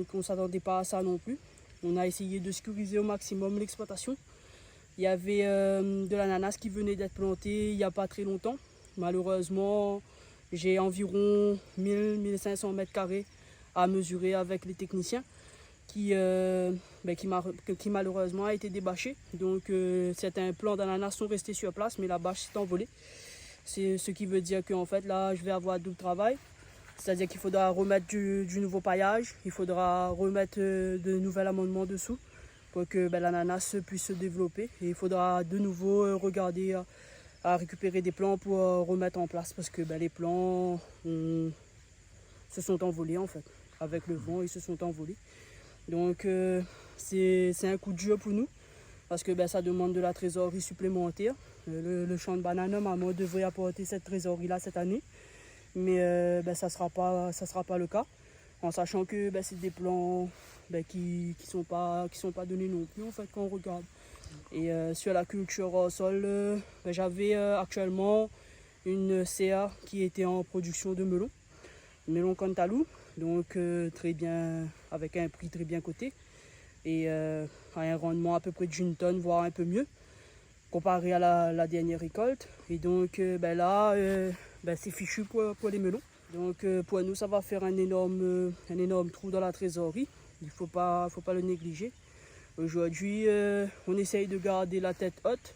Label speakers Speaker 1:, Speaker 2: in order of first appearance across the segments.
Speaker 1: Donc on ne s'attendait pas à ça non plus. On a essayé de sécuriser au maximum l'exploitation. Il y avait de l'ananas qui venait d'être planté il n'y a pas très longtemps. Malheureusement, j'ai environ 1000-1500 mètres carrés à mesurer avec les techniciens qui malheureusement a été débâché. Donc certains plants d'ananas sont restés sur place, mais la bâche s'est envolée. C'est ce qui veut dire qu'en fait là je vais avoir double travail. C'est-à-dire qu'il faudra remettre du nouveau paillage, il faudra remettre de nouveaux amendements dessous pour que l'ananas puisse se développer. Et il faudra de nouveau regarder à récupérer des plants pour remettre en place parce que les plants se sont envolés en fait. Avec le vent, ils se sont envolés. Donc c'est un coup de jeu pour nous parce que ça demande de la trésorerie supplémentaire. Le champ de banane, maman devrait apporter cette trésorerie-là cette année. Mais ça ne sera pas le cas, en sachant que c'est des plans qui sont pas donnés non plus en fait quand on regarde. Et sur la culture au sol, j'avais actuellement une CA qui était en production de melon Cantalou, donc très bien, avec un prix très bien coté et à un rendement à peu près d'une tonne, voire un peu mieux comparé à la dernière récolte. Et donc là, c'est fichu pour les melons. Donc pour nous, ça va faire un énorme trou dans la trésorerie. Il ne faut pas le négliger. Aujourd'hui, on essaye de garder la tête haute,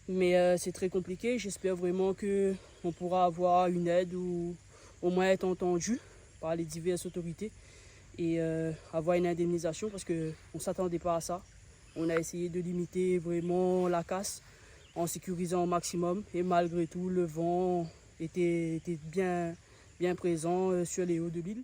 Speaker 1: mais c'est très compliqué. J'espère vraiment qu'on pourra avoir une aide ou au moins être entendu par les diverses autorités et avoir une indemnisation parce qu'on ne s'attendait pas à ça. On a essayé de limiter vraiment la casse en sécurisant au maximum et malgré tout le vent était bien présent sur les hauts de l'île.